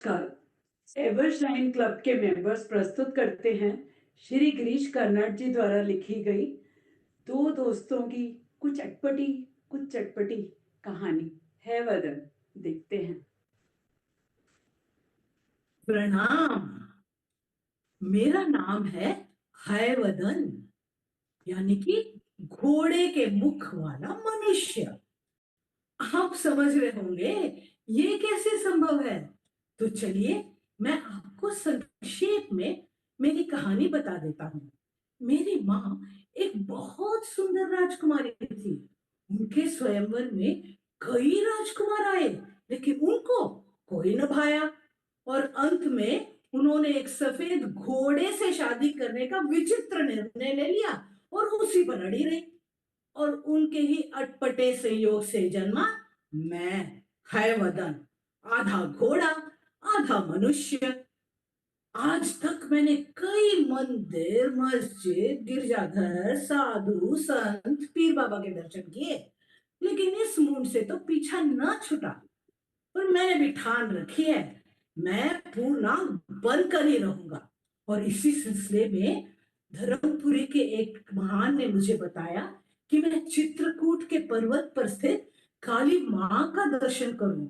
नमस्कार। Evershine club के members प्रस्तुत करते हैं श्री गिरीश कर्नाड जी द्वारा लिखी गई दो दोस्तों की कुछ चटपटी कहानी है वदन। देखते हैं। प्रणाम। मेरा नाम है हैवदन, यानी कि घोड़े के मुख वाला मनुष्य। आप समझ रहे होंगे ये कैसे संभव है। तो चलिए मैं आपको संक्षेप में मेरी कहानी बता देता हूँ। मेरी माँ एक बहुत सुंदर राजकुमारी थी। उनके स्वयंवर में कई राजकुमार आए, लेकिन उनको कोई न भाया। और अंत में उन्होंने एक सफेद घोड़े से शादी करने का विचित्र निर्णय ले लिया और उसी पर अड़ी रही। और उनके ही अटपटे संयोग से जन्मा मैं, हैवदन, आधा घोड़ा आधा मनुष्य। आज तक मैंने कई मंदिर, मस्जिद, गिरजाघर, साधु, संत, पीर बाबा के दर्शन किए, लेकिन इस मूड से तो पीछा न छुटा। पर मैंने भी ठान रखी है, मैं पूर्णा बनकर ही रहूंगा। और इसी सिलसिले में धर्मपुरी के एक महान ने मुझे बताया कि मैं चित्रकूट के पर्वत पर स्थित काली मां का दर्शन करूं।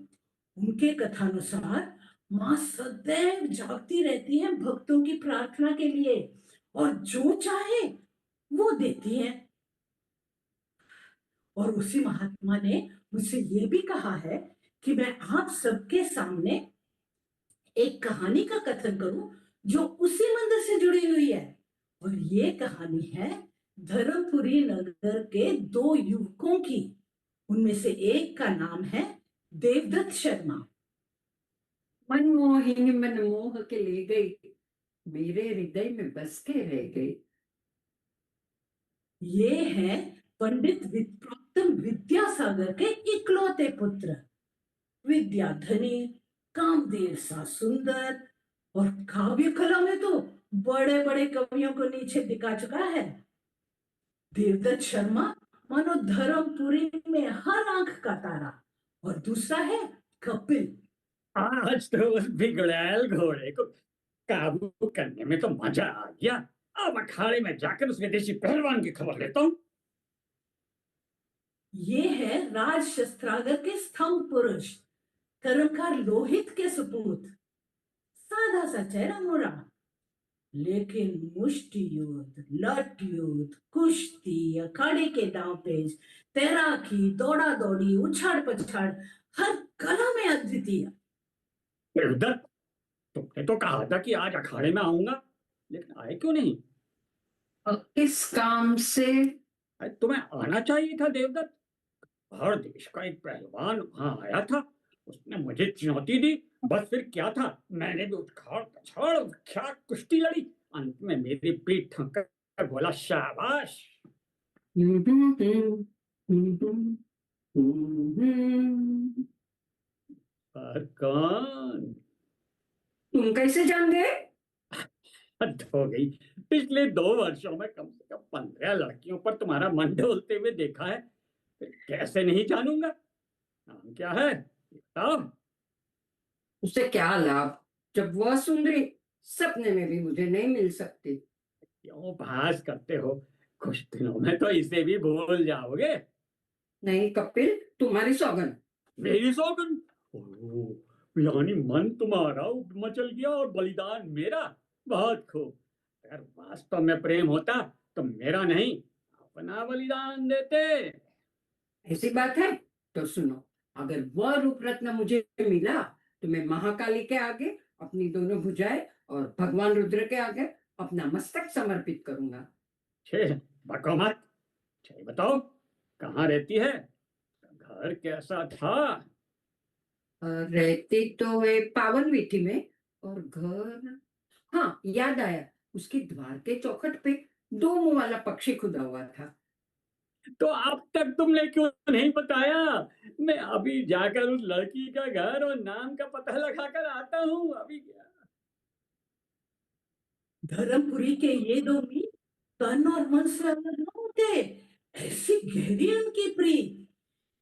उनके कथानुसार मां सदैव जागती रहती है भक्तों की प्रार्थना के लिए, और जो चाहे वो देती है। और उसी महात्मा ने मुझसे ये भी कहा है कि मैं आप सबके सामने एक कहानी का कथन करूं जो उसी मंदिर से जुड़ी हुई है। और ये कहानी है धर्मपुरी नगर के दो युवकों की। उनमें से एक का नाम है देवदत्त शर्मा। मनमोहिनी मनमोह के ले गई, मेरे हृदय में बस के रह गई। ये है पंडित विप्रोत्तम विद्यासागर के इकलौते पुत्र, विद्याधनी, कामदेव सा सुंदर, और काव्य कला में तो बड़े बड़े कवियों को नीचे दिखा चुका है। देवदत्त शर्मा मानो धर्मपुरी में हर आंख का तारा। और दूसरा है कपिल। आज तो उस बिगड़ैल घोड़े को काबू करने में तो मजा आ गया। अब अखाड़े में जाकर उस विदेशी पहलवान की खबर लेता हूँ। ये है राज शस्त्रागार के स्तंभ पुरुष, कर्मकार लोहित के सपूत। सादा सा चेहरा मुड़ा, लेकिन मुष्टि युद्ध, लठ युद्ध, कुश्ती, अखाड़े के दांव पेच, तैराकी, दौड़ा दौड़ी, उछाड़ पछाड़, हर कला में अद्वितीय। उधर तुमने तो कहा था कि आज अखाड़े में आऊंगा, लेकिन आए क्यों नहीं? और किस काम से? अरे तुम्हें आना चाहिए था देवदत्त। हर देश का एक पहलवान वहां आया था, उसने मुझे चुनौती दी। बस फिर क्या था, मैंने भी उछाड़ पछाड़ क्या कुश्ती लड़ी। अंत में मेरी पीठ थक कर बोला शाबाश। पर कौन? तुम कैसे जान गए? हद हो गई। पिछले 2 वर्षों में कम से कम 15 लड़कियों पर तुम्हारा मन डोलते हुए देखा है, फिर कैसे नहीं जानूंगा। नाम क्या है बताओ। उससे क्या लाभ जब वह सुंदरी सपने में भी मुझे नहीं मिल सकती। क्यों भास करते हो? कुछ दिनों में तो इसे भी भूल जाओगे। नहीं कपिल, तुम्हारी सौगंध। मेरी सौगंध? ओह, यानी मन तुम्हारा मचल गया और बलिदान मेरा। बहुत खूब। अगर वास्तव में प्रेम होता तो मेरा नहीं, अपना बलिदान देते। ऐसी बात है तो सुनो, अगर वह रूप रत्न मुझे मिला तो मैं महाकाली के आगे अपनी दोनों भुजाएं और भगवान रुद्र के आगे अपना मस्तक समर्पित करूंगा। छे बको मत। छे बताओ, कहाँ रहती है? घर कैसा था? रहती तो वे पावन वीथी में। और घर, हाँ याद आया, उसके द्वार के चौखट पे दो मुंह वाला पक्षी खुदा हुआ था। तो अब तक तुमने क्यों नहीं बताया? मैं अभी जाकर उस लड़की का घर और नाम का पता लगाकर आता हूँ। अभी क्या? धर्मपुरी के ये दो मीत तन और मन से अलग न होते, ऐसी गहरी उनकी प्रीत।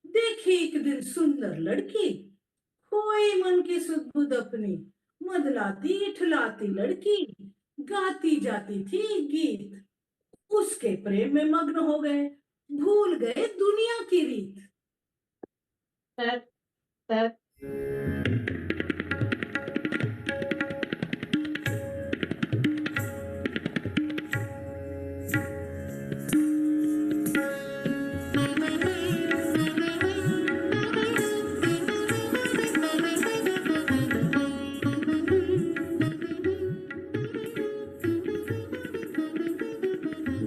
देखी एक दिन सुंदर लड़की, कोई मन की सुध बुध अपनी, मदलाती इठलाती लड़की गाती जाती थी गीत, उसके प्रेम में मग्न हो गए, भूल गए दुनिया की रीत। तत तत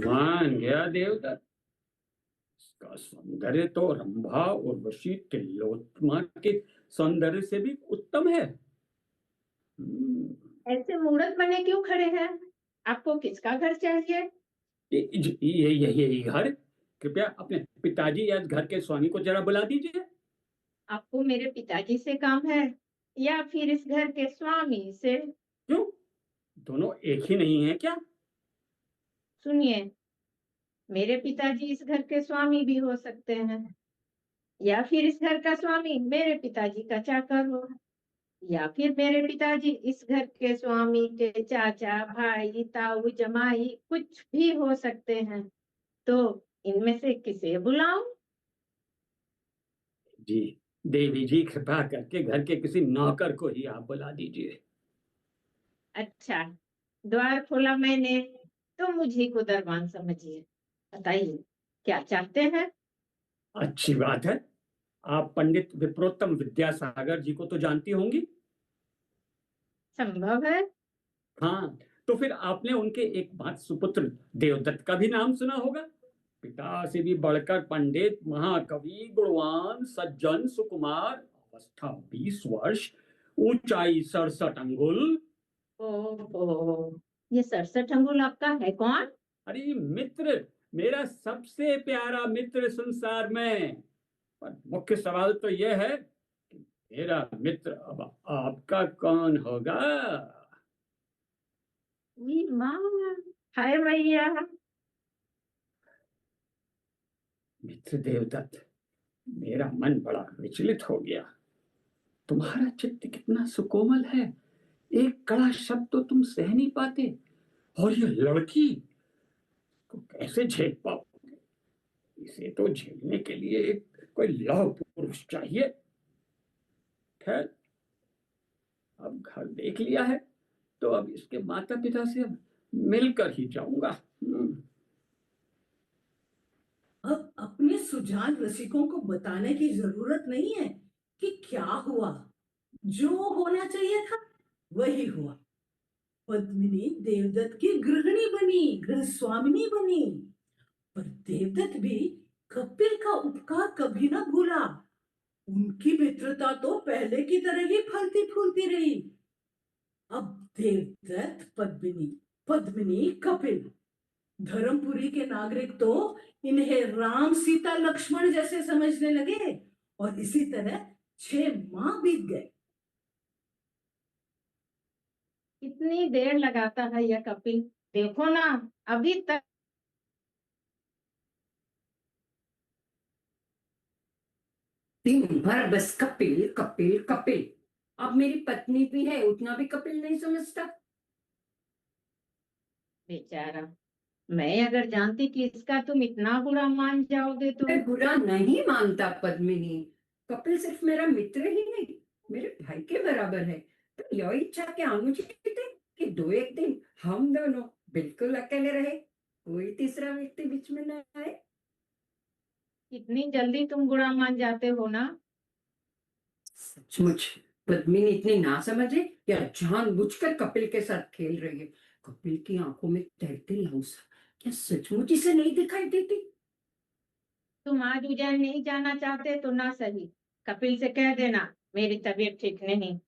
मान गया देवदत्त। इसका सौंदर्य तो रंभा उर्वशी तिलोत्तमा के सौंदर्य से भी उत्तम है। ऐसे मूर्ख बने क्यों खड़े हैं? आपको किसका घर चाहिए? ये घर, कृपया अपने पिताजी या घर के स्वामी को जरा बुला दीजिए। आपको मेरे पिताजी से काम है या फिर इस घर के स्वामी से? क्यों, दोनों एक ही नहीं है क्या? सुनिए, मेरे पिताजी इस घर के स्वामी भी हो सकते हैं, या फिर इस घर का स्वामी मेरे पिताजी का चाकर हो, या फिर मेरे पिताजी इस घर के स्वामी के चाचा, भाई, ताऊ, जमाई कुछ भी हो सकते हैं। तो इनमें से किसे बुलाऊं? जी, देवी जी कृपा करके घर के किसी नौकर को ही आप बुला दीजिए। अच्छा, द्वार खोला मैंने तो मुझे को दरबान समझिए। बताइए, क्या चाहते हैं? अच्छी बात है। आप पंडित विप्रोत्तम विद्यासागर जी को तो जानती होंगी। संभव है। हाँ, तो फिर आपने उनके एकमात्र सुपुत्र देवदत्त का भी नाम सुना होगा। पिता से भी बढ़कर पंडित, महाकवि, गुणवान, सज्जन, सुकुमार, अवस्था 20 वर्ष, ऊंचाई 67 अंगुल। ओहो, ये 67 अंगुल आपका है कौन? अरे मित्र, मेरा सबसे प्यारा मित्र संसार में। पर मुख्य सवाल तो यह है कि मेरा मित्र अब आपका कौन होगा? ये माँ, हाय भैया। मित्र देवदत्त, मेरा मन बड़ा विचलित हो गया। तुम्हारा चित्त कितना सुकोमल है, एक कड़ा शब्द तो तुम सह नहीं पाते, और ये लड़की को कैसे झेल पाओगे? इसे तो झेलने के लिए एक कोई लौह पुरुष चाहिए। खैर, अब घर देख लिया है तो अब इसके माता पिता से अब मिलकर ही जाऊंगा। अब अपने सुजान रसिकों को बताने की जरूरत नहीं है कि क्या हुआ। जो होना चाहिए था वही हुआ। पद्मिनी देवदत्त की गृहिणी बनी, गृह स्वामिनी बनी। पर देवदत्त भी कपिल का उपकार कभी ना भूला। उनकी मित्रता तो पहले की तरह ही फलती फूलती रही। अब देवदत्त, पद्मिनी, पद्मिनी कपिल, धर्मपुरी के नागरिक तो इन्हें राम, सीता, लक्ष्मण जैसे समझने लगे, और इसी तरह 6 माह बीत गए। कितनी देर लगाता है यह कपिल, देखो ना, अभी तक। दिन भर बस कपिल कपिल कपिल। अब मेरी पत्नी भी है, उतना भी कपिल नहीं समझता। बेचारा, मैं अगर जानती कि इसका तुम इतना बुरा मान जाओगे तो। मैं बुरा नहीं मानता पद्मिनी। कपिल सिर्फ मेरा मित्र ही नहीं, मेरे भाई के बराबर है। तो यह इच्छा क्या मुझे थी कि 2 एक दिन हम दोनों बिल्कुल अकेले रहे, कोई तीसरा व्यक्ति बीच में न आए। कितनी जल्दी तुम बुरा मान जाते हो ना। सचमुच पद्मिनी इतनी ना समझे या जानबूझकर कपिल के साथ खेल रही है। कपिल की आंखों में तैरते लौसा क्या सचमुच इसे नहीं दिखाई देती? तुम आज उज्जैन नहीं जाना चाहते तो ना सही, कपिल से कह देना मेरी तबीयत ठीक नहीं।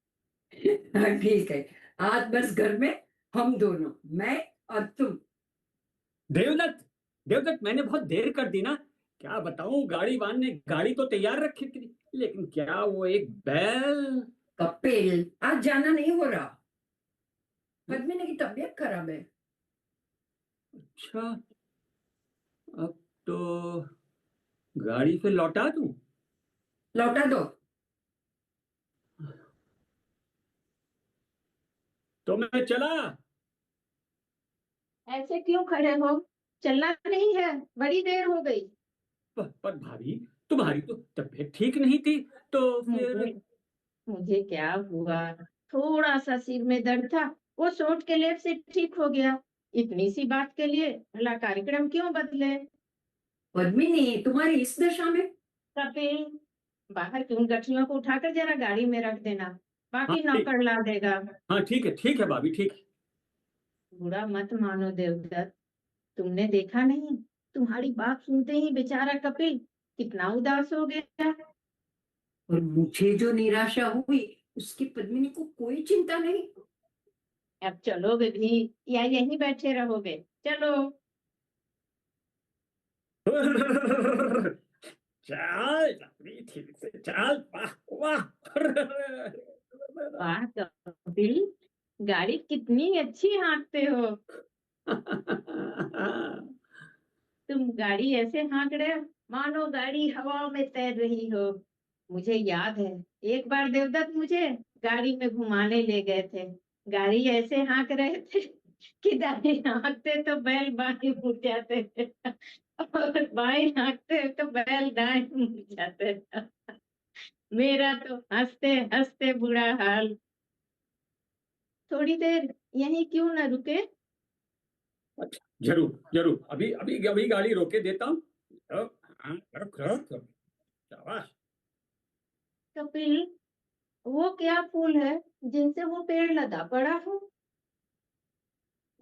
हाँ, ठीक है। आज बस घर में हम दोनों, मैं और तुम। देवदत्त, देवदत्त, मैंने बहुत देर कर दी ना। क्या बताऊं, गाड़ीवान ने गाड़ी तो तैयार रखी थी, लेकिन क्या वो एक बैल। कपिल आज जाना नहीं हो रहा, पद्मिनी की तबीयत खराब है। अच्छा, अब तो गाड़ी फिर लौटा दूं? लौटा दो। तो मैं चला। ऐसे क्यों खड़े हो? चलना नहीं है, बड़ी देर हो गई। पर भाभी, तुम्हारी तो तबीयत ठीक नहीं थी, तो फिर। मुझे मुझे क्या हुआ? थोड़ा सा सिर में दर्द था, वो सोट के लेप से ठीक हो गया। इतनी सी बात के लिए भला कार्यक्रम क्यों बदले? पद्मिनी, तुम्हारी इस दशा में? कपिल, बाहर की उन गठरियों को उठाकर जरा गाड़ी में रख देना, हाँ बाकी ठीक। नौकर ला देगा। हाँ ठीक है भाभी, ठीक है। बुरा मत मानो देवदत्त, तुमने देखा नहीं, तुम्हारी बात सुनते ही बेचारा कपिल कितना उदास हो गया। और मुझे जो निराशा हुई, उसकी पद्मिनी को कोई चिंता नहीं। अब चलोगे भी या यहीं बैठे रहोगे? चलो। चल अपनी ठीक से चल, वाह वाह। वाह कपिल, गाड़ी कितनी अच्छी हाँकते हो। तुम गाड़ी ऐसे हाँक रहे हो मानो गाड़ी हवा में तैर रही हो। मुझे याद है, एक बार देवदत्त मुझे गाड़ी में घुमाने ले गए थे। गाड़ी ऐसे हाँक रहे थे कि दाएं हाँकते तो बैल बाएं मुड़ जाते थे और बाएं हाँकते तो बैल दाएं मुड़ जाते थे। मेरा तो हंसते हंसते बुरा हाल। थोड़ी देर यहीं क्यों न रुके? अच्छा, जरूर जरूर, अभी अभी अभी गाड़ी रोके देता हूँ। हाँ, रुक रुक रुक। शाबाश। कपिल, वो क्या फूल है जिनसे वो पेड़ लदा पड़ा हो?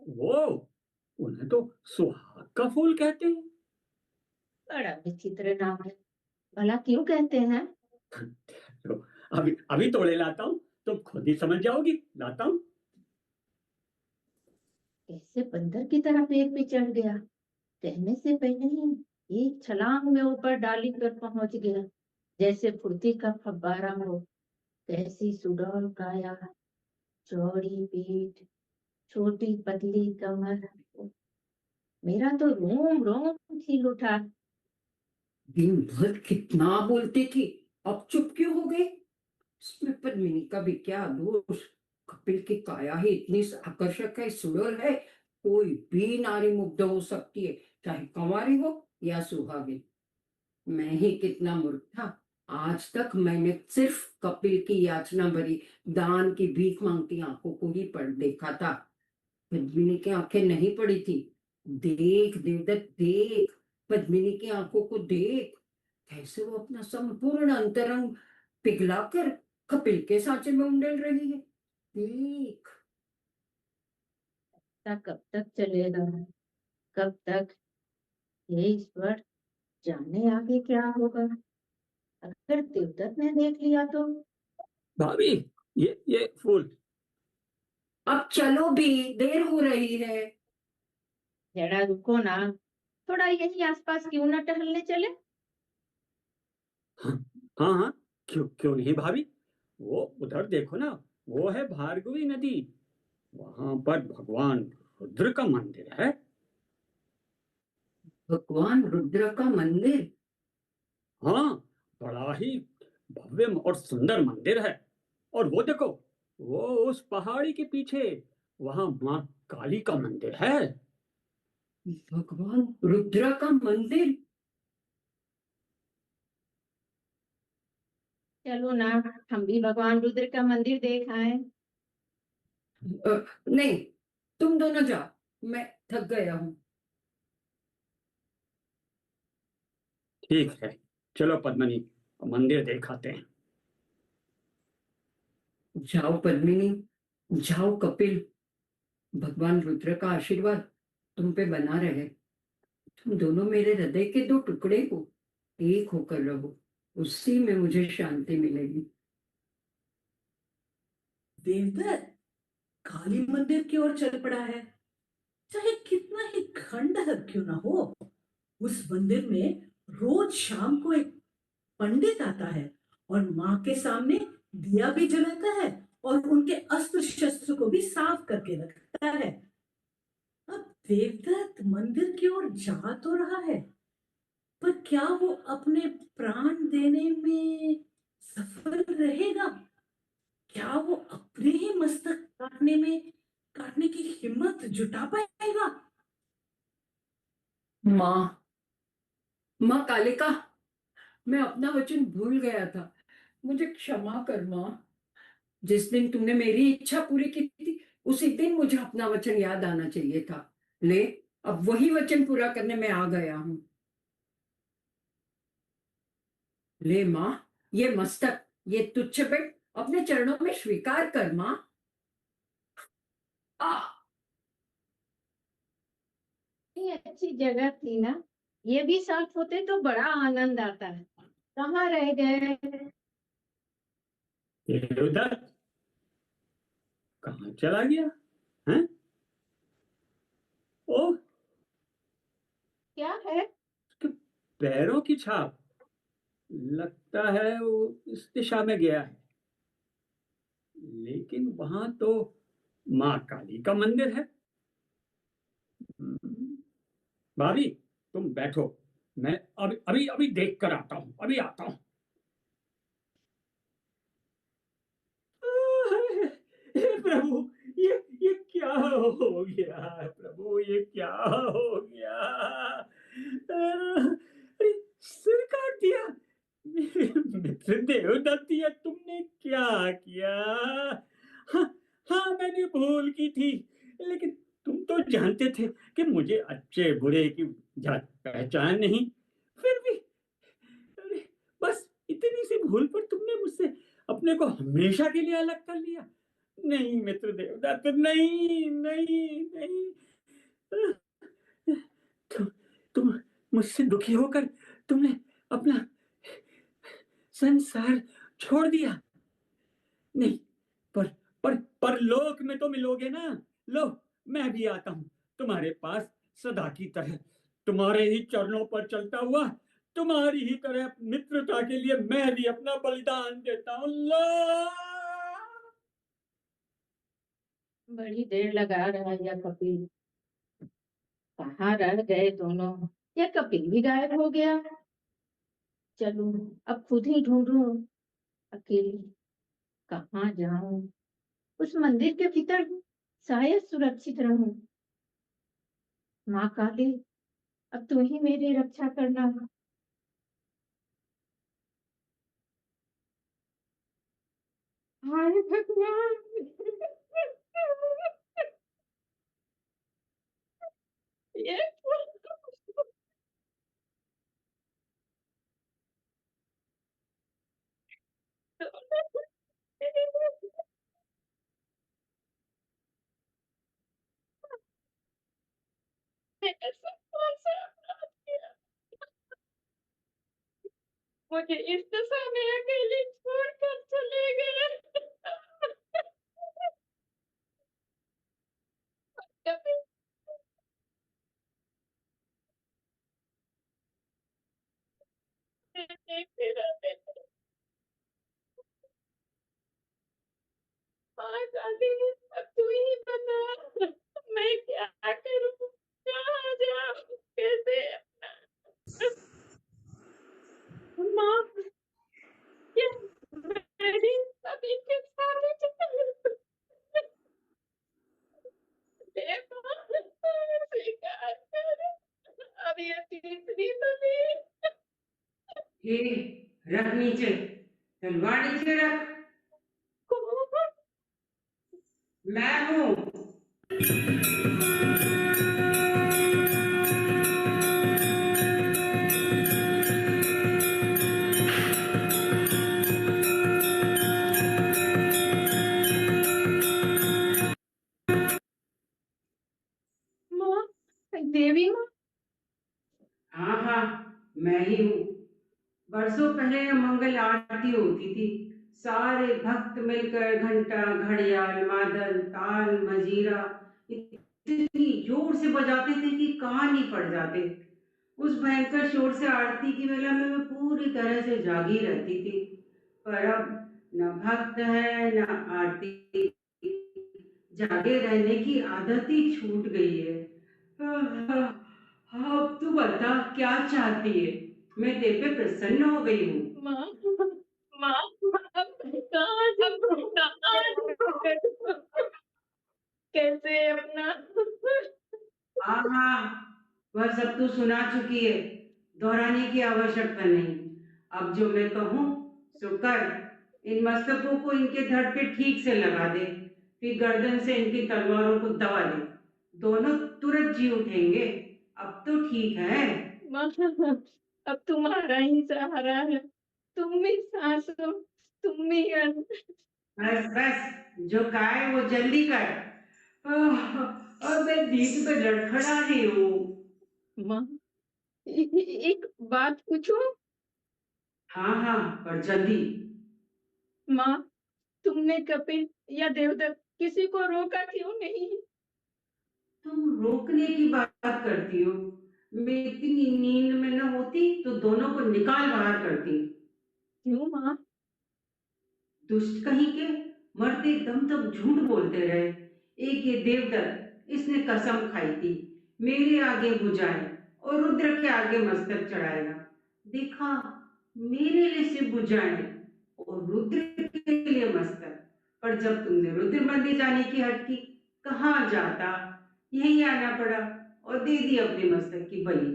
वो, उन्हें तो सुहाग का फूल कहते हैं। बड़ा विचित्र नाम है, भला क्यों कहते हैं? तो अभी अभी तोड़े लाता हूँ, तुम खुद ही समझ जाओगी। लाता हूँ। कैसे बंदर की तरह पेड़ पे चढ़ गया, कहने से पहले ही एक छलांग में ऊपर डाली पर पहुंच गया, जैसे फुर्ती का फव्वारा हो। कैसी सुडौल काया, चौड़ी पीठ, छोटी पतली कमर। मेरा तो रोम रोम खिल उठा। दिन भर कितना बोलती थी, अब चुप क्यों हो गई? इसमें पद्मिनी का भी क्या दोष? कपिल की काया ही इतनी आकर्षक है, सुडौल है, कोई भी नारी मुग्ध हो सकती है, चाहे कंवारी हो या सुहागिन। मैं ही कितना मूर्ख था, आज तक मैंने सिर्फ कपिल की याचना भरी दान की भीख मांगती आंखों को ही पढ़ देखा था। पद्मिनी की आंखें नहीं पड़ी थी। देख देवदत्त देख, पद्मिनी की आंखों को देख, कैसे वो अपना संपूर्ण अंतरंग पिघलाकर कपिल के सांचे में उंडेल रही है। देख। कब तक चलेगा? कब तक? हे ईश्वर, जाने आगे क्या होगा। अगर देवदत्त ने देख लिया तो? भाभी, ये फूल। अब चलो भी, देर हो रही है। जरा रुको ना, थोड़ा यही आसपास क्यों न टहलने चले? हाँ हाँ हाँ, क्यों क्यों नहीं भाभी। वो उधर देखो ना, वो है भार्गवी नदी। वहां पर भगवान रुद्र का मंदिर है। भगवान रुद्र का मंदिर? हाँ, बड़ा ही भव्य और सुंदर मंदिर है। और वो देखो, वो उस पहाड़ी के पीछे, वहां माँ काली का मंदिर है। भगवान रुद्र का मंदिर? चलो ना, हम भी भगवान रुद्र का मंदिर देख आए। नहीं, तुम दोनों जाओ, मैं थक गया हूँ। ठीक है, चलो पद्मनी, मंदिर दिखाते हैं। जाओ पद्मिनी, जाओ कपिल, भगवान रुद्र का आशीर्वाद तुम पे बना रहे। तुम दोनों मेरे हृदय के दो टुकड़े हो, एक होकर रहो, उसी में मुझे शांति मिलेगी। देवदत्त काली मंदिर की ओर चल पड़ा है। चाहे कितना ही खंडहर क्यों ना हो, उस मंदिर में रोज शाम को एक पंडित आता है और माँ के सामने दिया भी जलाता है और उनके अस्त्र शस्त्र को भी साफ करके रखता है। अब देवदत्त मंदिर की ओर जा तो रहा है, पर क्या वो अपने प्राण देने में सफल रहेगा? क्या वो अपने ही मस्तक काटने काटने की हिम्मत जुटा पाएगा? माँ, माँ कालिका, मैं अपना वचन भूल गया था। मुझे क्षमा कर माँ। जिस दिन तुमने मेरी इच्छा पूरी की थी, उसी दिन मुझे अपना वचन याद आना चाहिए था। ले, अब वही वचन पूरा करने में आ गया हूँ। ले माँ, ये मस्तक, ये तुच्छ पेट अपने चरणों में स्वीकार कर माँ। आ ये अच्छी जगह थी ना, ये भी साथ होते तो बड़ा आनंद आता है। कहाँ रह गए? देवदत्त कहाँ चला गया? हैं? ओ, क्या है? उसके पैरों की छाप। लगता है वो इस दिशा में गया है, लेकिन वहां तो माँ काली का मंदिर है। हम्म, भाभी, तुम बैठो, मैं अभी अभी अभी देख कर आता हूँ, अभी आता हूँ। हे प्रभु, ये क्या हो गया? प्रभु, ये क्या हो गया? अरे, सिर काट दिया। मित्र देवदत्त, ये तुमने क्या किया? हाँ, हाँ, मैंने भूल की थी, लेकिन तुम तो जानते थे कि मुझे अच्छे बुरे की जात पहचान नहीं। फिर भी, अरे, बस इतनी सी भूल पर तुमने मुझसे अपने को हमेशा के लिए अलग कर लिया। नहीं मित्र देवदत्त, नहीं, नहीं, नहीं। तुम तुम मुझसे दुखी होकर तुमने अपना संसार छोड़ दिया। नहीं, पर परलोक में तो मिलोगे ना। लो, मैं भी आता हूँ तुम्हारे पास, सदा की तरह, तुम्हारे ही चरणों पर चलता हुआ, तुम्हारी ही तरह मित्रता के लिए मैं भी अपना बलिदान देता हूँ। लो। बड़ी देर लगा रहा यह कपिल। कहाँ रह गए दोनों? यह कपिल भी गायब हो गया। चलूं, अब खुद ही ढूंढूं। अकेली कहाँ जाऊं? उस मंदिर के भीतर शायद सुरक्षित रहूं। माँ काली, अब तू ही मेरी रक्षा करना। हाय भगवान! ये ऐसा कौन सा अपराध किया? मुझे इस दशा में अकेले छोड़कर चले गए। कभी नहीं फिरा देते। हाँ काली, अब तू ही बता, मैं क्या करूं? कहाँ जाऊं? कैसे? माँ, ये मेरी सभी के सारे चल देखो, स्वीकार कर। अब ये तीसरी तो नहीं। हे, रख नीचे, तलवार नीचे रख। मैं हूँ। माँ, देवी माँ। हाँ हाँ, मैं ही हूँ। बरसों पहले यहाँ मंगल आरती होती थी। सारे भक्त मिलकर घंटा, घड़ियाल, मादल, ताल, मजीरा इतनी जोर से बजाते थे कि कान ही फट जाते। उस भयंकर शोर से आरती की वेला में मैं पूरी तरह से जागी रहती थी। पर अब न भक्त है न आरती, जागे रहने की आदत ही छूट गई है। अब तू बता क्या चाहती है? मैं तेरे पे प्रसन्न हो गई हूँ। माँ, माँ, अब कहाँ जाऊँ? कहाँ जाऊँ? कैसे अपना हाँ हाँ, वह सब तू सुना चुकी है, दोहराने की आवश्यकता नहीं। अब जो मैं कहूँ सो कर। इन मस्तकों को इनके धड़ पे ठीक से लगा दे, फिर गर्दन से इनकी तलवारों को दबा दे। दोनों तुरंत जी उठेंगे। अब तो ठीक है। माँ, अब तुम्हारा ही सहारा है। तुम ही सांस हो, तुम ही अन्न। बस बस, जो कहा है वो जल्दी कर। और मैं दीद पे लड़खड़ा रही हूँ। माँ, एक बात पूछूं? हाँ हाँ, पर जल्दी। माँ, तुमने कपिल या देवदत्त किसी को रोका क्यों नहीं? तुम रोकने की बात करती हो। मैं इतनी नींद में न होती तो दोनों को निकाल बाहर करती। क्यों माँ? दुष्ट कहीं के, मरते दम तक झूठ बोलते रहे। एक ये देवदत्त, इसने कसम खाई थी मेरे आगे बुझाए और रुद्र के आगे मस्तक चढ़ाएगा। देखा, मेरे लिए सिर बुझाए और रुद्र के लिए मस्तक। पर जब तुमने रुद्र मंदिर जाने की हट की, कहाँ जाता, यही आना पड़ा और दे दी अपने मस्तक की बलि।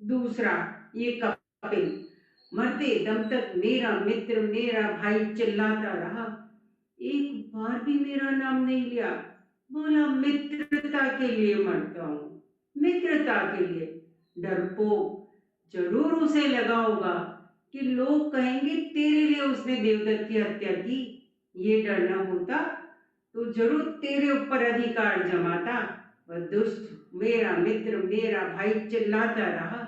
दूसरा ये कपिल, मरते दम तक मेरा मित्र मेरा भाई चिल्लाता रहा, एक बार भी मेरा नाम नहीं लिया। बोला मित्रता के लिए मरता हूँ, मित्रता के लिए। डरपोक, जरूर उसे लगा होगा कि लोग कहेंगे तेरे लिए उसने देवदत्त की हत्या की। ये डर न होता तो जरूर तेरे ऊपर अधिकार जमाता। वह दुष्ट मेरा मित्र मेरा भाई चिल्लाता रहा।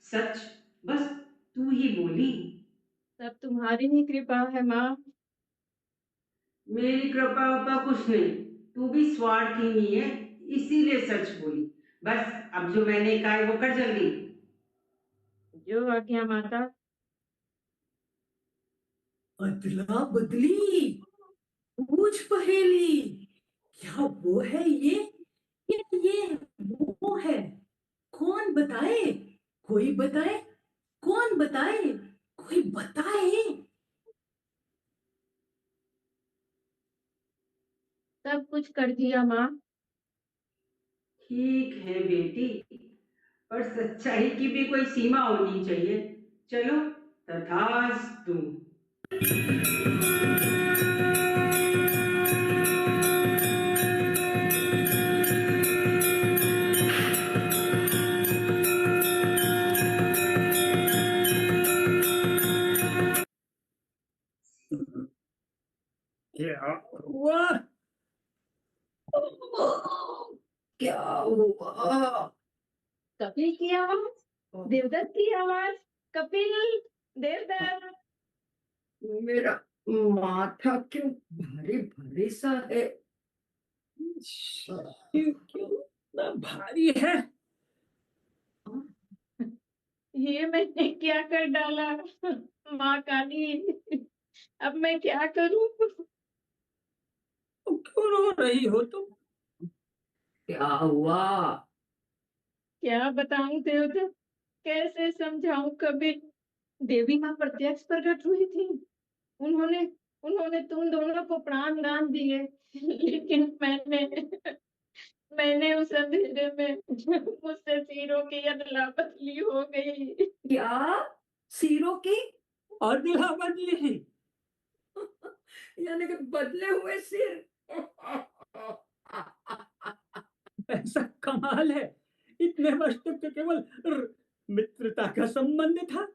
सच, बस तू ही बोली। सब तुम्हारी ही कृपा है माँ। मेरी कृपा उपा कुछ नहीं, तू भी स्वार्थी नहीं है, इसीलिए सच बोली। बस, अब जो मैंने कहा है वो कर जल्दी। जो आज्ञा माता। अदला बदली, पूछ पहेली। क्या वो है ये, या ये वो है? कौन बताए? कोई बताए? कौन बताए? कोई बताए? सब कुछ कर दिया माँ। ठीक है बेटी, पर सच्चाई की भी कोई सीमा होनी चाहिए। चलो, तथास्तु। क्या हुआ? क्या हुआ? कपिल की आवाज, देवदत्त की आवाज। कपिल, देवदत्त। मेरा माथा क्यों भारी भारी सा है? शरीर क्यों इतना भारी है? ये मैंने क्या कर डाला? माँ काली, अब मैं क्या करूं? तुम क्यों रो रही हो तुम? क्या हुआ? क्या बताऊं देवदत्त, कैसे समझाऊं कपिल? देवी माँ प्रत्यक्ष प्रकट हुई थी। उन्होंने उन्होंने तुम दोनों को प्राण दान दिए, लेकिन मैंने उस अंधेरे में मुझसे सिरों की अदला बदली हो गई। क्या? सिरों की? अदला बदली? यानी कि बदले हुए सिर? ऐसा कमाल है, इतने वर्ष तक तो केवल मित्रता का संबंध था।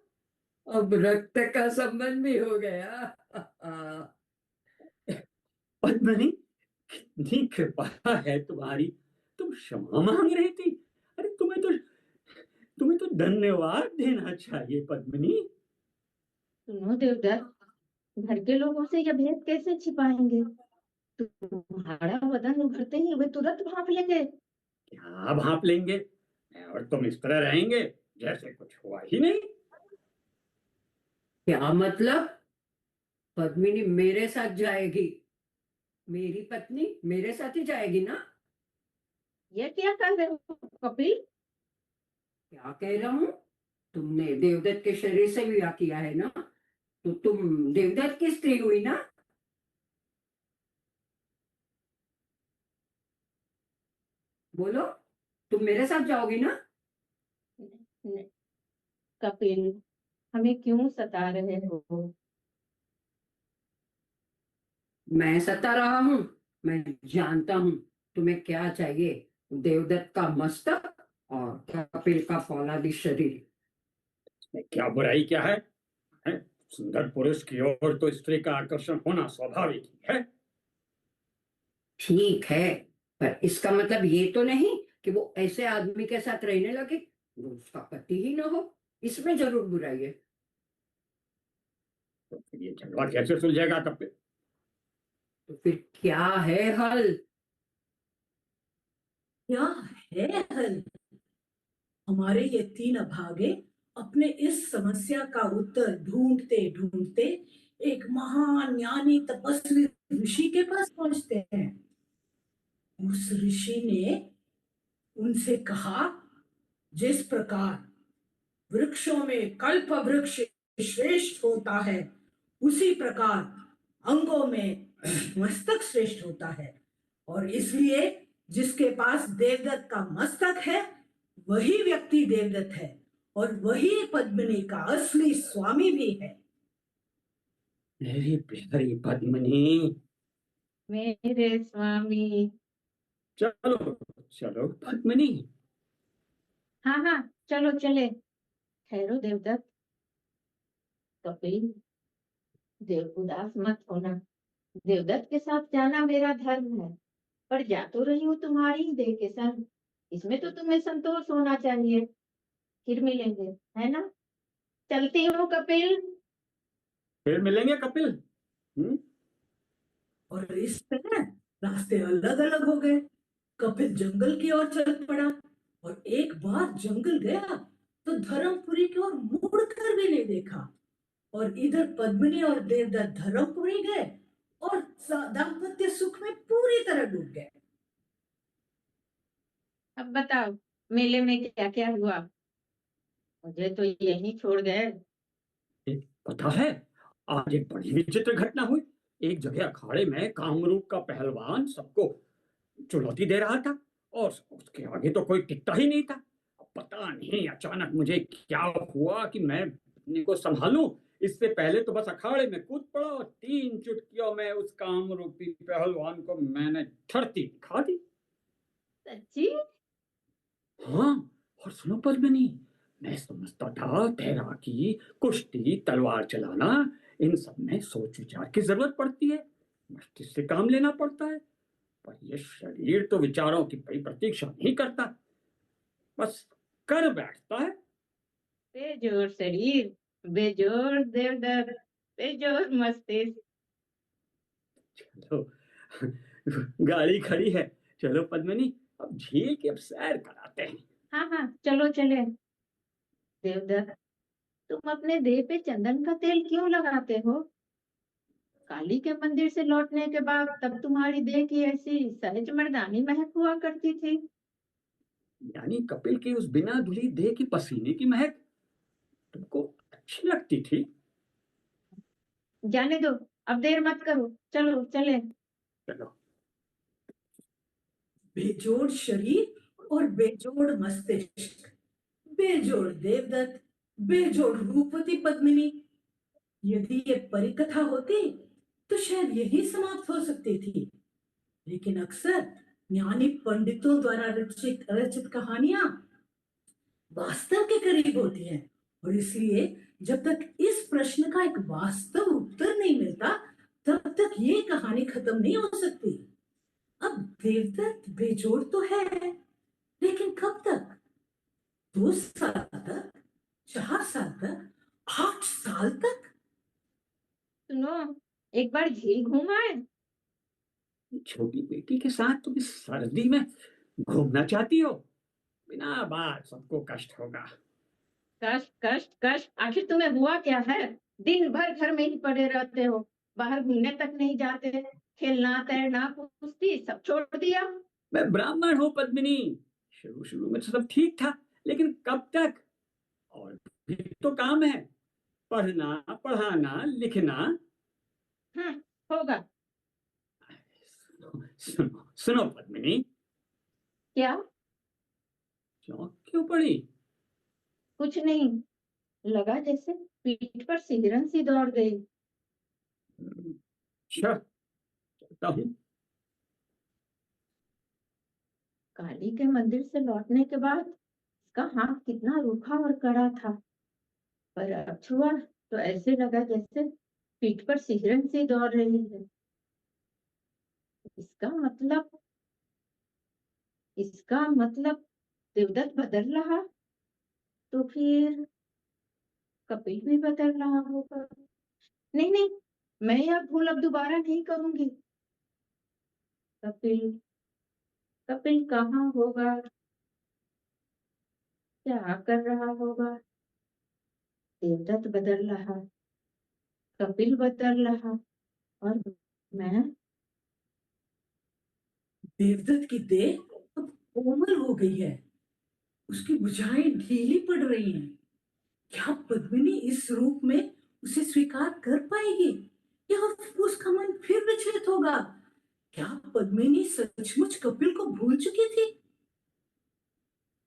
अब रक्त का संबंध भी हो गया। पद्मिनी, कितनी कृपा है तुम्हारी, तुम क्षमा मांग रही थी। अरे तुम्हें तो धन्यवाद देना चाहिए पद्मिनी। सुनो देवदत्त, घर के लोगों से यह भेद कैसे छिपाएंगे? तुम्हारा वदन उभरते ही वे तुरंत भाप लेंगे। क्या भाप लेंगे? मैं और तुम इस तरह रहेंगे जैसे कुछ हुआ ही नहीं। क्या मतलब? पद्मिनी मेरे साथ जाएगी? मेरी पत्नी मेरे साथ ही जाएगी ना? ये क्या कर रहे हो कपिल? क्या कह रहा हूँ? तुमने देवदत्त के शरीर से विवाह किया है ना, तो तुम देवदत्त की स्त्री हुई ना? बोलो, तुम मेरे साथ जाओगी ना? न- कपिल, हमें क्यों सता रहे हो? मैं सता रहा हूँ? मैं जानता हूँ तुम्हें क्या चाहिए। देवदत्त का मस्तक और कपिल का फौलादी शरीर। इसमें क्या बुराई क्या है? सुंदर पुरुष की ओर तो स्त्री का आकर्षण होना स्वाभाविक ही है। ठीक है, पर इसका मतलब ये तो नहीं कि वो ऐसे आदमी के साथ रहने लगे वो उसका पति ही ना हो। इसमें जरूर बुराई है। तो फिर ये झगड़ा कैसे सुलझेगा कपिल? तो फिर क्या है हल? क्या है हल? हमारे ये तीन अभागे अपने इस समस्या का उत्तर ढूंढते ढूंढते एक महान ज्ञानी तपस्वी ऋषि के पास पहुंचते हैं। उस ऋषि ने उनसे कहा, जिस प्रकार वृक्षों में कल्प वृक्ष श्रेष्ठ होता है, उसी प्रकार अंगों में मस्तक श्रेष्ठ होता है। और इसलिए जिसके पास देवदत्त का मस्तक है वही व्यक्ति देवदत्त है, और वही पद्मिनी का असली स्वामी भी है। मेरी प्यारी पद्मिनी। मेरे स्वामी। चलो चलो पद्मिनी। हाँ हाँ, चलो चले। ठहरो देवदत्त। कपिल, देव उदास मत होना। देवदत्त के साथ जाना मेरा धर्म है, पर जा तो रही हूँ तुम्हारी ही देह के संग। इसमें तो तुम्हें संतोष होना चाहिए। फिर मिलेंगे, है ना? चलती हूँ कपिल। फिर मिलेंगे कपिल। और इस तरह रास्ते अलग अलग हो गए। कपिल जंगल की ओर चल पड़ा, और एक बार जंगल गया तो धर्मपुरी की ओर मुड़ कर भी नहीं देखा। और इधर पद्मिनी और देवदत्त धर्मपुरी गए और दाम्पत्य सुख में पूरी तरह डूब गए। अब बताओ, मेले में क्या क्या हुआ? मुझे तो यहीं छोड़ गए। पता है, आज एक बड़ी विचित्र घटना हुई। एक जगह अखाड़े में कामरूप का पहलवान सबको चुनौती दे रहा था और उसके आगे तो कोई टिकता ही नहीं था। अब पता नहीं अचानक मुझे क्या हुआ कि मैं अपने को संभालूं, इससे पहले तो बस अखाड़े में कूद पड़ा और 3 चुटकियों में उस कामरूपी पहलवान को मैंने धरती दिखा दी। सच्ची? हाँ, और सुनो पद्मिनी, मैं समझता था तैराकी, कुश्ती, तलवार चलाना, इन सब में सोच विचार की जरूरत पड़ती है, मस्तिष्क से काम लेना पड़ता है। पर यह शरीर तो विचारों की कोई प्रतीक्षा नहीं करता, बस कर बैठता है। बेजोर शरीर, बेजोर देवदत्त, बेजोर मस्तिष्क। चलो गाड़ी खड़ी है, चलो पद्मिनी, अब झील की अब सैर कराते हैं। हाँ हाँ, चलो चले। देवदत्त, तुम अपने देह पे चंदन का तेल क्यों लगाते हो? काली के मंदिर से लौटने के बाद तब तुम्हारी देह की ऐसी सहज मर्दानी महक हुआ करती थी। यानी कपिल की उस बिना धुली देह की पसीने की महक तुमको अच्छी लगती थी? जाने दो, अब देर मत करो, चलो चले। चलो। बेजोड़ शरीर और बेजोड़ मस्तिष्क, बेजोड़ देवदत्त, बेजोड़ रूपवती पद्मिनी। यदि ये परिकथा होती तो शायद यही समाप्त हो सकती थी। लेकिन अक्सर ज्ञानी पंडितों द्वारा रचित रचित कहानियां वास्तव के करीब होती हैं, और इसलिए जब तक इस प्रश्न का एक वास्तव उत्तर नहीं मिलता तब तक ये कहानी खत्म नहीं हो सकती। अब देवदत्त बेजोड़ तो है, लेकिन कब तक? 2 साल तक? 4 साल तक? 8 साल तक? सुनो, एक बार झील घूम आए। छोटी बेटी के साथ तुम इस सर्दी में घूमना चाहती हो? बिना बात सबको कष्ट होगा। कष्ट कष्ट कष्ट, आखिर तुम्हें हुआ क्या है? दिन भर घर में ही पड़े रहते हो, बाहर घूमने तक नहीं जाते। खेलना, तैरना, कुश्ती सब छोड़ दिया। मैं ब्राह्मण हूँ पद्मिनी। शुरू शुरू में तो सब ठीक था, लेकिन कब तक? और भी तो काम है, पढ़ना, पढ़ाना, लिखना। होगा। सुनो सुनो सुनो पद्मिनी, क्या? चौंक क्यों पड़ी? कुछ नहीं, लगा जैसे पीठ पर सिहरन सी दौड़ गई। अच्छा, चलता हूँ। काली के मंदिर से लौटने के बाद उसका हाथ कितना रूखा और कड़ा था, पर अब छुआ तो ऐसे लगा जैसे पीठ पर सिहरन सी दौड़ रही है। इसका मतलब इसका मतलब देवदत्त बदल रहा, तो फिर कपिल भी बदल रहा होगा। नहीं नहीं, मैं यह भूल अब दोबारा नहीं करूंगी। कपिल कपिल कहाँ होगा, क्या कर रहा होगा? देवदत्त बदल रहा, कपिल बदल रहा, और मैं? देवदत्त की देह अब कोमल हो गई है, उसकी भुजाएं ढीली पड़ रही हैं। क्या पद्मिनी इस रूप में उसे स्वीकार कर पाएगी, या उसका मन फिर विचलित होगा? क्या पद्मिनी सचमुच कपिल को भूल चुकी थी?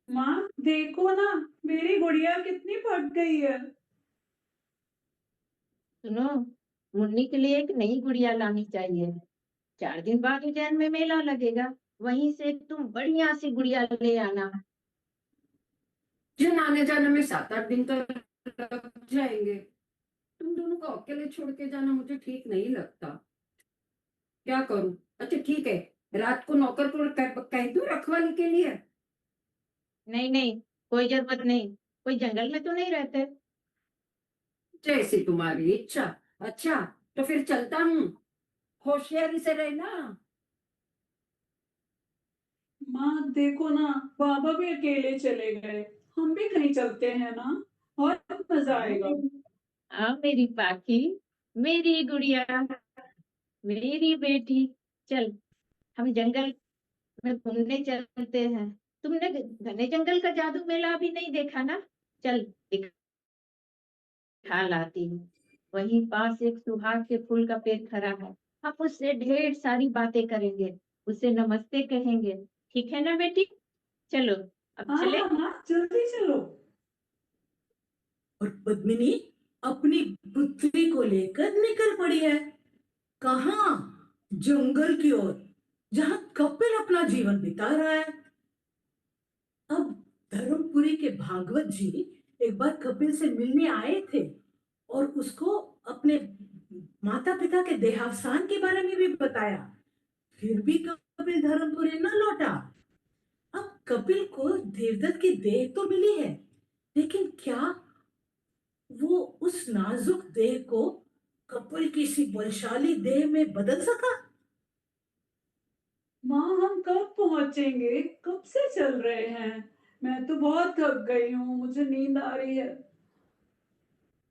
माँ देखो ना, मेरी गुड़िया कितनी पक गई है। सुनो, मुन्नी के लिए एक नई गुड़िया लानी चाहिए। 4 दिन बाद उज्जैन में मेला लगेगा, वहीं से तुम बढ़िया सी गुड़िया ले आना। जिन आने जाने में 7-8 दिन तो लग जाएंगे। तुम दोनों को अकेले छोड़ के जाना मुझे ठीक नहीं लगता। क्या करूं? अच्छा ठीक है, रात को नौकर को कह दूं रखवाली के लिए। नहीं नहीं, कोई जरूरत नहीं, कोई जंगल में तो नहीं रहते। जैसी तुम्हारी इच्छा। अच्छा, तो फिर चलता हूँ, होशियारी से रहना। माँ देखो ना, बाबा भी अकेले चले गए, हम भी कहीं चलते हैं ना, और मजा आएगा। मेरी पाखी, मेरी गुड़िया, मेरी बेटी, चल हम जंगल में घूमने चलते हैं। तुमने घने जंगल का जादू मेला अभी नहीं देखा ना? चल दिखा लाती हूँ। वहीं पास एक सुहाग के फूल का पेड़ खड़ा है, हम उससे ढेर सारी बातें करेंगे, उसे नमस्ते कहेंगे। ठीक है ना बेटी? चलो अब हाँ चले। हाँ हाँ, जल्दी चलो। और पद्मिनी अपनी पुत्री को लेकर निकल पड़ी है। कहाँ? जंगल की ओर, जहां कपिल अपना जीवन बिता रहा है। अब धर्मपुरी के भागवत जी एक बार कपिल से मिलने आए थे और उसको अपने माता पिता के देहावसान के बारे में भी बताया। फिर भी कपिल धर्मपुरी न लौटा। अब कपिल को देवदत्त की देह तो मिली है, लेकिन क्या वो उस नाजुक देह को कपिल की सी बलशाली देह में बदल सका? माँ हम कब पहुंचेंगे, कब से चल रहे हैं? मैं तो बहुत थक गई हूँ, मुझे नींद आ रही है।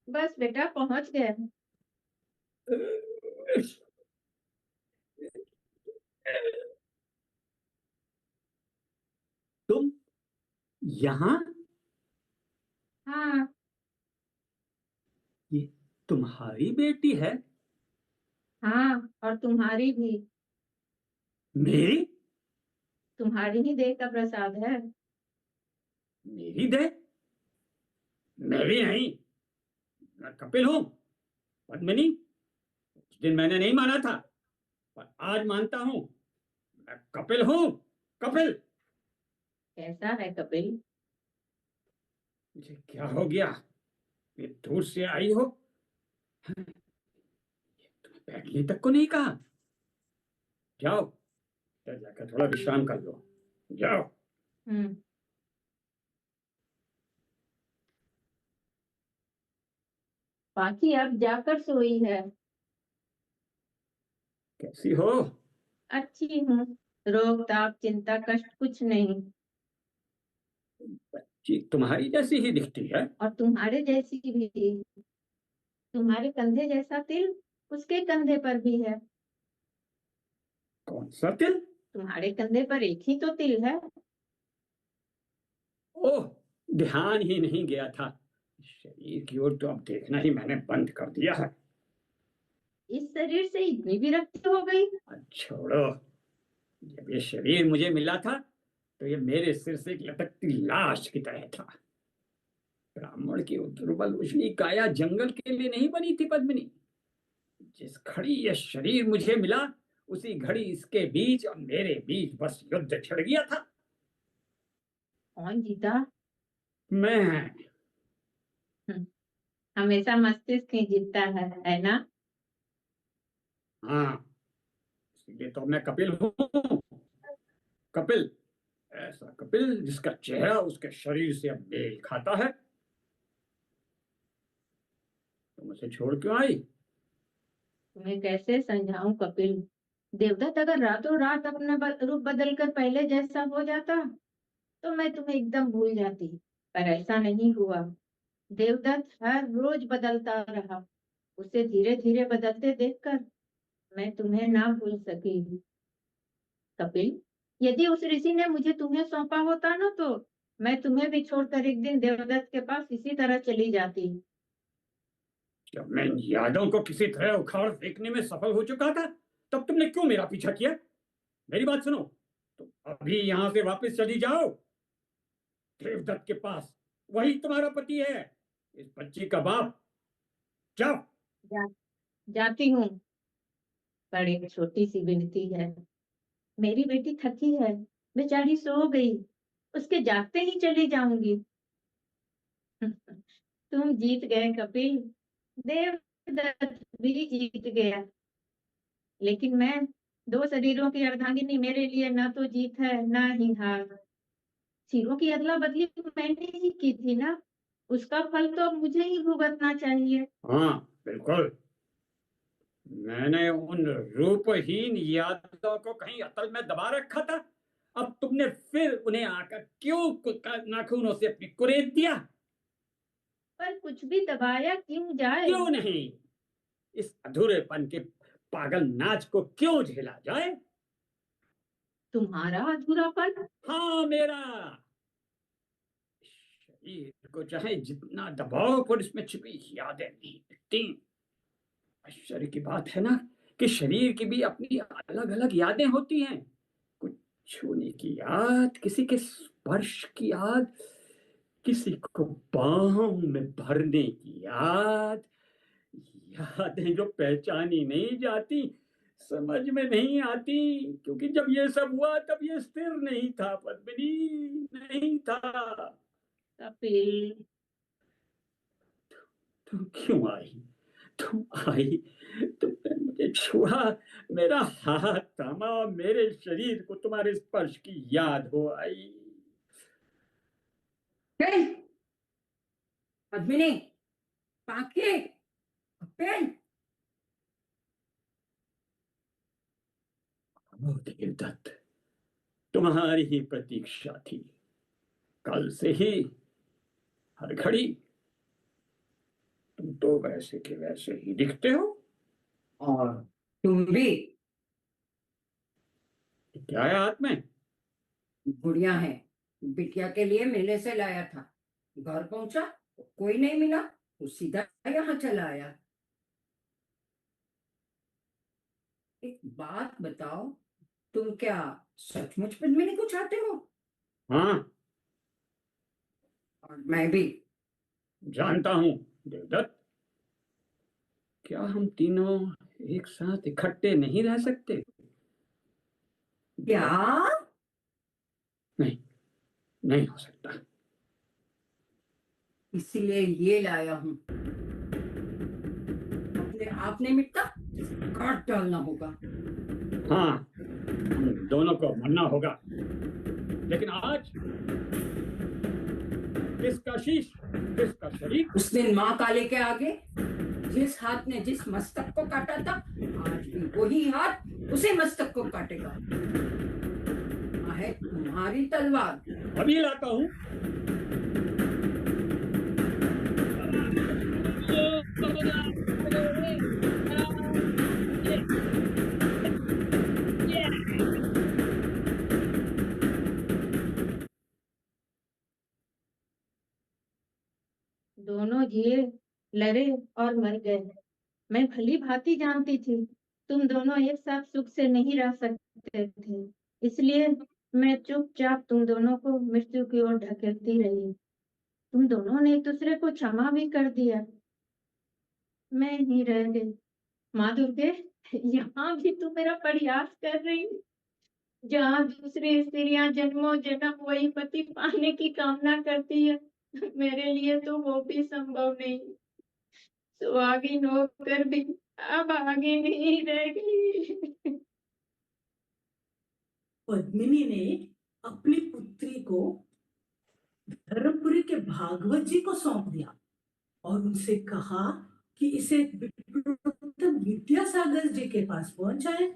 बस बेटा पहुंच गए। तुम यहाँ? हाँ ये तुम्हारी बेटी है? हाँ, और तुम्हारी भी। मेरी? तुम्हारी ही देह का प्रसाद है। मेरी दे? मेरी नहीं, मैं कपिल हूँ। पद्मिनी, उस दिन मैंने नहीं माना था, पर आज मानता हूँ। मैं कपिल हूँ, कपिल। कैसा है कपिल? मुझे क्या हो गया? ये दूर से आई हो? हाँ, तुम्हें बैठने तक को नहीं कहा? जाओ, इधर जाकर थोड़ा विश्राम कर लो। जाओ। हम्म। बाकी अब जाकर सोई है। कैसी हो? अच्छी हूँ, रोग ताप चिंता कष्ट कुछ नहीं। जी, तुम्हारी जैसी ही दिखती है। और तुम्हारे जैसी भी। तुम्हारे कंधे जैसा तिल उसके कंधे पर भी है। कौन सा तिल? तुम्हारे कंधे पर एक ही तो तिल है। ओह, ध्यान ही नहीं गया था। शरीर की ओर तो अब देखना ही मैंने बंद कर दिया है। इस शरीर से इतनी विरक्ति हो गई। अब छोड़ो। जब ये शरीर मुझे मिला था तो ये मेरे सिर से एक लटकती लाश की तरह था। ब्राह्मण की वो दुर्बल उजली काया जंगल के लिए नहीं बनी थी पद्मिनी। जिस घड़ी यह शरीर मुझे मिला, उसी घड़ी इसके बीच और मेरे बीच बस युद्ध छिड़ गया था। कौन जीता? मैं। हम्म, हमेशा मस्तिष्क ही जीतता है ना? हाँ, इसलिए तो मैं कपिल हूँ। कपिल, ऐसा कपिल जिसका चेहरा उसके शरीर से अब मेल खाता है। तुम उसे छोड़ क्यों आई? तुम्हें कैसे समझाऊं कपिल? देवदत्त अगर रातों रात अपना रूप बदलकर पहले जैसा हो जाता तो मैं तुम्हें एकदम भूल जाती, पर ऐसा नहीं हुआ। देवदत्त हर रोज बदलता रहा। उसे धीरे धीरे बदलते देखकर मैं तुम्हें ना भूल सकी। कपिल, यदि उस ऋषि ने मुझे तुम्हें सौंपा होता ना, तो मैं तुम्हें भी छोड़कर एक दिन देवदत्त के पास इसी तरह चली जाती। जब मैं इन यादों को किसी तरह उखाड़ फेंकने में सफल हो चुका था, तब तुमने क्यों मेरा पीछा किया? मेरी बात सुनो, तुम अभी यहां से वापस चली जाओ देवदत्त के पास। वही तुम्हारा पति है, इस बच्ची का बाप। जाओ। जा, जाती हूँ, पर एक छोटी सी विनती है। मेरी बेटी थकी है, बेचारी सो गई, उसके जागते ही चली जाऊंगी। तुम जीत गए कपिल, देवदत्त भी जीत गया, लेकिन मैं दो शरीरों की अर्धांगिनी, मेरे लिए ना तो जीत है ना ही हार। सिरों की अदला बदली मैंने ही की थी ना, उसका फल तो अब मुझे ही भुगतना चाहिए। हाँ, बिल्कुल। मैंने उन रूपहीन यादों को कहीं अतल में दबा रखा था। अब तुमने फिर उन्हें आकर क्यों नाखूनों से अपनी कुरेद दिया? पर कुछ भी दबाया क्यों जाए? क्यों नहीं? इस अधूरेपन के पागल नाच को क्यों झेला जाए? तुम्हारा अधूरापन? हाँ, मेरा। शरीर को चाहे जितना दबाओ, पर इसमें छिपी यादें नहीं दिखती। आश्चर्य की बात है ना कि शरीर की भी अपनी अलग अलग यादें होती हैं। कुछ छूने की याद, किसी के स्पर्श की याद, किसी को बाहों में भरने की याद। यादें जो पहचानी नहीं जाती, समझ में नहीं आती, क्योंकि जब ये सब हुआ तब ये स्थिर नहीं था पद्मिनी, नहीं था। कपिल, तुम क्यों आई? तुम आई, तुमने मुझे छुआ, मेरा हाथ थामा, मेरे शरीर को तुम्हारे स्पर्श की याद हो आई। कपिल, पद्मिनी, पाके, कपिल। ओ देवदत्त, तुम्हारी ही प्रतीक्षा थी। कल से ही, हर घड़ी। तुम तो वैसे के वैसे ही दिखते हो। और तुम भी। क्या है हाथ में? गुड़िया है, बिटिया के लिए मेले से लाया था। घर पहुंचा, कोई नहीं मिला, तो सीधा यहाँ चला आया। एक बात बताओ, तुम क्या सचमुच पद्मिनी को चाहते हो? हाँ, और मैं भी। जानता हूं देवदत्त। क्या हम तीनों एक साथ इकट्ठे नहीं रह सकते? क्या? नहीं, नहीं हो सकता। इसीलिए ये लाया हूं। अपने आप नहीं मिटता, काट डालना होगा। हाँ, हम दोनों को मरना होगा, लेकिन आज किसका शीश, किसका शरीर? उस दिन माँ काली के आगे जिस हाथ ने जिस मस्तक को काटा था, आज भी वही हाथ उसे मस्तक को काटेगा। है तुम्हारी तलवार। अभी लाता हूँ। दोनों जिए, लड़े और मर गए। मैं भली भांति जानती थी तुम दोनों एक साथ सुख से नहीं रह सकते थे, इसलिए मैं चुपचाप तुम दोनों को मृत्यु की ओर ढकेलती रही। तुम दोनों ने एक दूसरे को क्षमा भी कर दिया। मैं ही रह गई। माँ दुर्गे, यहाँ भी तू मेरा प्रयास कर रही है। जहाँ दूसरी स्त्रियां जन्मों जन्म वही पति पाने की कामना करती है, मेरे लिए तो वो भी संभव नहीं। सुहागिन होकर भी अब आगे नहीं रह गई। पद्मिनी ने अपनी पुत्री को धर्मपुरी के भागवत जी को सौंप दिया और उनसे कहा कि इसे विप्रोत्तम विद्यासागर जी के पास पहुंचाए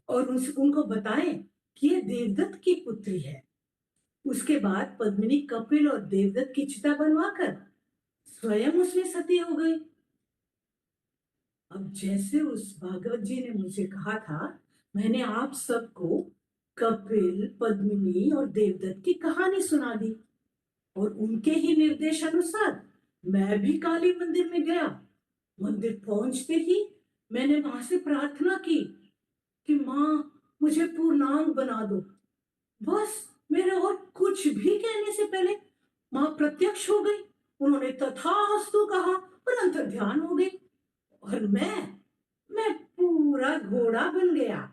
और उनको बताएं कि ये देवदत्त की पुत्री है। उसके बाद पद्मिनी कपिल और देवदत्त की चिता बनवाकर स्वयं उसमें सती हो गई। अब जैसे उस भागवत जी ने मुझे कहा था, मैंने आप सबको कपिल, पद्मिनी और देवदत्त की कहानी सुना दी और उनके ही निर्देश अनुसार मैं भी काली मंदिर में गया। मंदिर पहुंचते ही मैंने वहां से प्रार्थना की कि माँ मुझे पूर्णांग बना दो। बस मेरे और कुछ भी कहने से पहले माँ प्रत्यक्ष हो गई। उन्होंने तथास्तु कहा और अंतर ध्यान हो गई और मैं पूरा घोड़ा बन गया।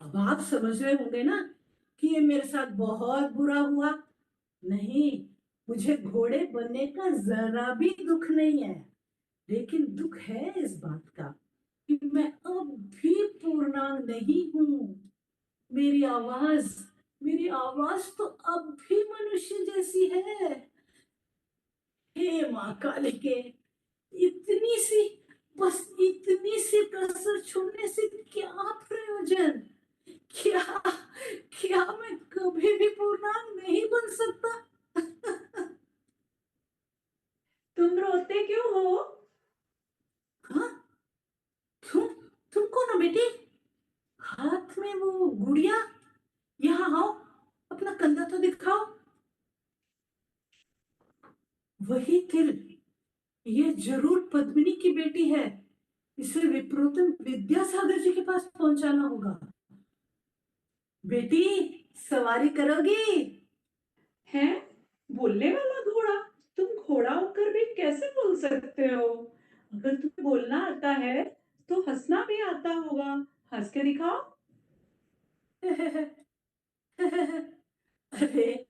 अब आप समझ रहे होंगे ना कि ये मेरे साथ बहुत बुरा हुआ। नहीं, मुझे घोड़े बनने का जरा भी दुख नहीं है, लेकिन दुख है इस बात का कि मैं अब भी पूर्णांग नहीं हूँ। मेरी आवाज तो अब भी मनुष्य जैसी है। हे माँ कालिके, इतनी सी, बस इतनी सी कसर छोड़ने से क्या प्रयोजन? क्या क्या मैं कभी भी पूर्णांग नहीं बन सकता? तुम रोते क्यों हो? हाँ, तुम कौन हो बेटी? हाथ में वो गुड़िया, यहाँ आओ, अपना कंधा तो दिखाओ। वही तिल, ये जरूर पद्मिनी की बेटी है। इसे विप्रोत्तम विद्यासागर जी के पास पहुंचाना होगा। बेटी, सवारी करोगी? हैं? बोलने वाला घोड़ा? तुम घोड़ा होकर भी कैसे बोल सकते हो? अगर तुम्हें बोलना आता है तो हंसना भी आता होगा। हंस के दिखाओ। अरे,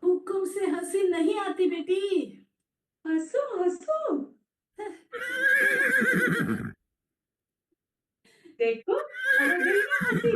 हुक्म से हंसी नहीं आती बेटी। हंसो हंसो। देखो, अब आ गई ना हंसी।